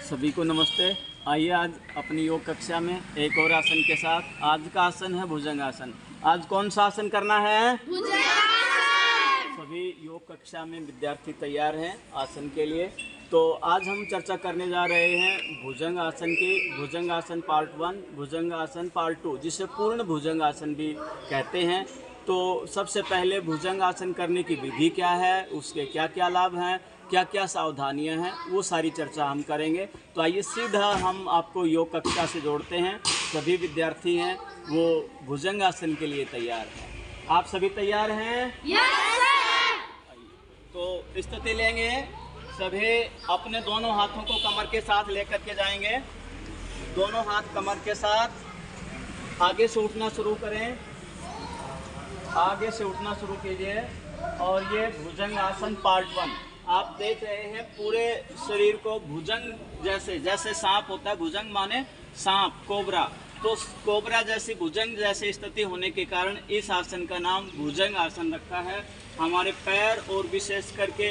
सभी को नमस्ते। आइए आज अपनी योग कक्षा में एक और आसन के साथ। आज का आसन है भुजंग आसन। आज कौन सा आसन करना है? भुजंगासन। सभी योग कक्षा में विद्यार्थी तैयार हैं आसन के लिए। तो आज हम चर्चा करने जा रहे हैं भुजंग आसन की। भुजंग आसन पार्ट 1, भुजंग आसन पार्ट 2, जिसे पूर्ण भुजंग आसन भी कहते हैं। तो सबसे पहले भुजंग आसन करने की विधि क्या है, उसके क्या क्या लाभ हैं, क्या क्या सावधानियां हैं, वो सारी चर्चा हम करेंगे। तो आइए सीधा हम आपको योग कक्षा से जोड़ते हैं। सभी विद्यार्थी हैं वो भुजंग आसन के लिए तैयार हैं। आप सभी तैयार हैं? Yes sir. तो स्थिति लेंगे। सभी अपने दोनों हाथों को कमर के साथ लेकर के जाएंगे। दोनों हाथ कमर के साथ आगे से उठना शुरू करें। आगे से उठना शुरू कीजिए। और ये भुजंग आसन पार्ट 1 आप देख रहे हैं। पूरे शरीर को भुजंग जैसे सांप होता है, भुजंग माने सांप, कोबरा। तो कोबरा जैसी भुजंग जैसी स्थिति होने के कारण इस आसन का नाम भुजंग आसन रखा है। हमारे पैर और विशेष करके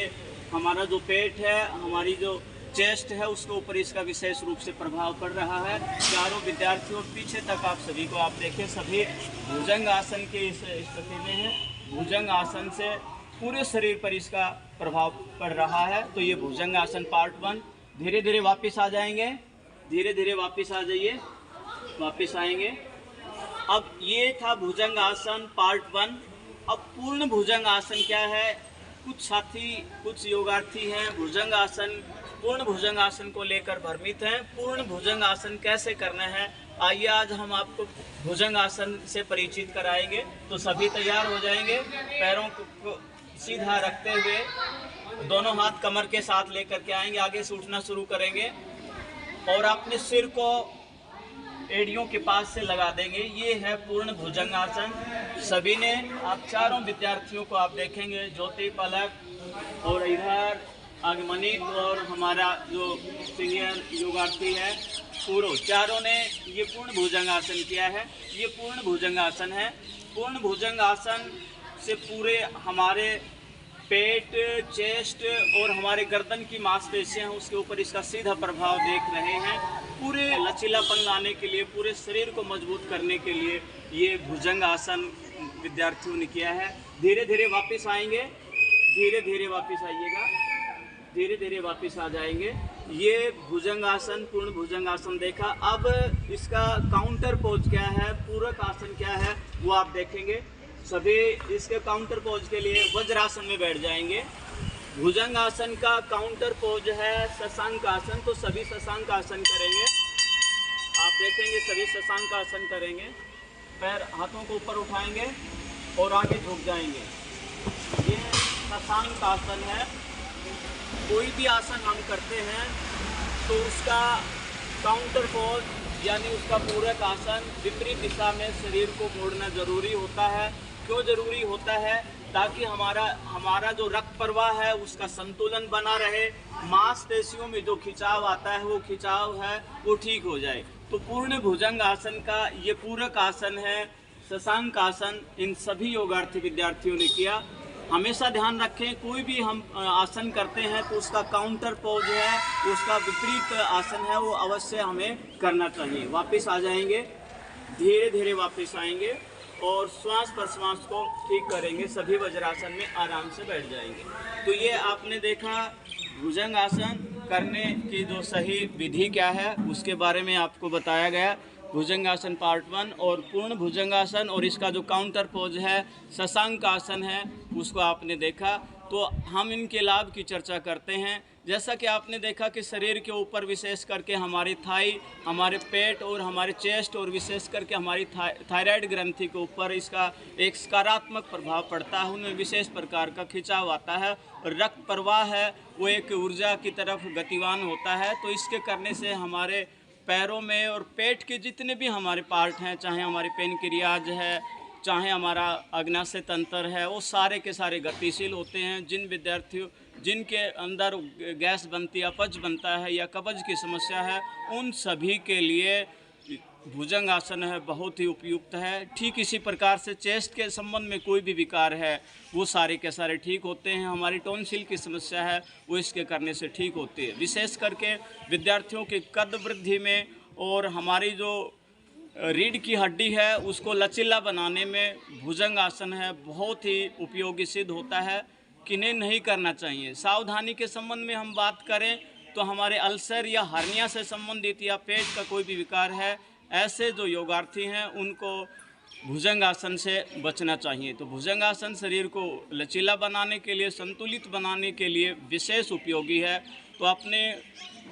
हमारा जो पेट है, हमारी जो चेस्ट है, उसके ऊपर इसका विशेष रूप से प्रभाव पड़ रहा है। चारों विद्यार्थियों पीछे तक आप सभी को आप देखें, सभी भुजंग आसन की इस स्थिति में है। भुजंग आसन से पूरे शरीर पर इसका प्रभाव पड़ रहा है। तो ये भुजंग आसन पार्ट 1। धीरे धीरे वापस आ जाएंगे। धीरे धीरे वापस आ जाइए। वापस आएंगे। अब ये था भुजंग आसन पार्ट 1। अब पूर्ण भुजंग आसन क्या है? कुछ साथी, कुछ योगार्थी हैं भुजंग आसन, पूर्ण भुजंग आसन को लेकर भ्रमित हैं। पूर्ण भुजंग आसन कैसे करना है, आइए आज हम आपको भुजंग आसन से परिचित कराएंगे। तो सभी तैयार हो जाएंगे। पैरों को सीधा रखते हुए दोनों हाथ कमर के साथ लेकर के आएंगे। आगे से उठना शुरू करेंगे और अपने सिर को एड़ियों के पास से लगा देंगे। ये है पूर्ण भुजंग आसन। सभी ने, आप चारों विद्यार्थियों को आप देखेंगे, ज्योति, पलक और इधर आगमनित और हमारा जो सीनियर योगार्थी है पूर्व, चारों ने ये पूर्ण भुजंग आसन किया है। ये पूर्ण भुजंग आसन है। पूर्ण भुजंग आसन से पूरे हमारे पेट, चेस्ट और हमारे गर्दन की मांसपेशियां हैं, उसके ऊपर इसका सीधा प्रभाव देख रहे हैं। पूरे लचीलापन लाने के लिए, पूरे शरीर को मजबूत करने के लिए ये भुजंग आसन विद्यार्थियों ने किया है। धीरे धीरे वापस आएंगे। धीरे धीरे वापस आइएगा। धीरे धीरे वापस आ जाएंगे। ये भुजंग आसन, पूर्ण भुजंग आसन देखा। अब इसका काउंटर पोज क्या है, पूरक आसन क्या है, वो आप देखेंगे। सभी इसके काउंटर पोज के लिए वज्रासन में बैठ जाएंगे। भुजंग आसन का काउंटर पोज है शशांक आसन। तो सभी शशांक आसन करेंगे। आप देखेंगे सभी शशांक आसन करेंगे। पैर हाथों को ऊपर उठाएंगे और आगे झुक जाएंगे। ये शशांक आसन है। कोई भी आसन हम करते हैं तो उसका काउंटर पोज यानी उसका पूरक आसन विपरीत दिशा में शरीर को मोड़ना जरूरी होता है। क्यों जरूरी होता है? ताकि हमारा जो रक्त प्रवाह है उसका संतुलन बना रहे, मांसपेशियों में जो खिंचाव आता है वो खिंचाव है वो ठीक हो जाए। तो पूर्ण भुजंग आसन का ये पूरक आसन है, शशांक आसन। इन सभी योगार्थी विद्यार्थियों ने किया। हमेशा ध्यान रखें, कोई भी हम आसन करते हैं तो उसका काउंटर पोज है, उसका विपरीत आसन है, वो अवश्य हमें करना चाहिए। वापस आ जाएंगे। धीरे धीरे वापस आएंगे और श्वास प्रश्वास को ठीक करेंगे। सभी वज्रासन में आराम से बैठ जाएंगे। तो ये आपने देखा भुजंग आसन करने की जो सही विधि क्या है उसके बारे में आपको बताया गया। भुजंग आसन पार्ट 1 और पूर्ण भुजंग आसन और इसका जो काउंटर पोज है शशांक आसन है उसको आपने देखा। तो हम इनके लाभ की चर्चा करते हैं। जैसा कि आपने देखा कि शरीर के ऊपर विशेष करके हमारी थाई, हमारे पेट और हमारे चेस्ट और विशेष करके हमारी थायराइड ग्रंथि के ऊपर इसका एक सकारात्मक प्रभाव पड़ता है। उनमें विशेष प्रकार का खिंचाव आता है और रक्त प्रवाह है वो एक ऊर्जा की तरफ गतिवान होता है। तो इसके करने से हमारे पैरों में और पेट के जितने भी हमारे पार्ट हैं, चाहे हमारी पेनक्रियाज है, चाहे हमारा अग्नाशय तंत्र है, वो सारे के सारे गतिशील होते हैं। जिन विद्यार्थियों जिनके अंदर गैस बनती है, अपच बनता है या कब्ज की समस्या है, उन सभी के लिए भुजंग आसन है बहुत ही उपयुक्त है। ठीक इसी प्रकार से चेस्ट के संबंध में कोई भी विकार है वो सारे के सारे ठीक होते हैं। हमारी टॉन्सिल की समस्या है वो इसके करने से ठीक होती है। विशेष करके विद्यार्थियों की कद वृद्धि में और हमारी जो रीढ़ की हड्डी है उसको लचीला बनाने में भुजंग आसन है बहुत ही उपयोगी सिद्ध होता है। किन्हें नहीं करना चाहिए। सावधानी के संबंध में हम बात करें तो हमारे अल्सर या हर्निया से संबंधित या पेट का कोई भी विकार है, ऐसे जो योगार्थी हैं उनको भुजंग आसन से बचना चाहिए। तो भुजंग आसन शरीर को लचीला बनाने के लिए, संतुलित बनाने के लिए विशेष उपयोगी है। तो अपने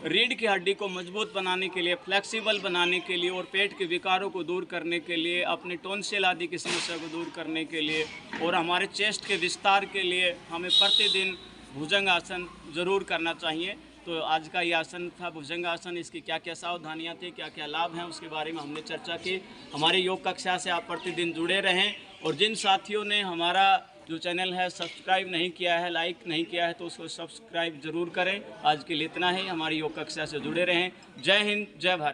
रीढ़ की हड्डी को मजबूत बनाने के लिए, फ्लेक्सिबल बनाने के लिए और पेट के विकारों को दूर करने के लिए, अपने टॉन्सिल आदि की समस्या को दूर करने के लिए और हमारे चेस्ट के विस्तार के लिए हमें प्रतिदिन भुजंग आसन ज़रूर करना चाहिए। तो आज का ये आसन था भुजंग आसन। इसकी क्या क्या सावधानियां थी, क्या क्या लाभ हैं, उसके बारे में हमने चर्चा की। हमारे योग कक्षा से आप प्रतिदिन जुड़े रहें और जिन साथियों ने हमारा जो चैनल है सब्सक्राइब नहीं किया है, लाइक नहीं किया है, तो उसको सब्सक्राइब ज़रूर करें। आज के लिए इतना ही। हमारी योग कक्षा से जुड़े रहें। जय हिंद, जय भारत।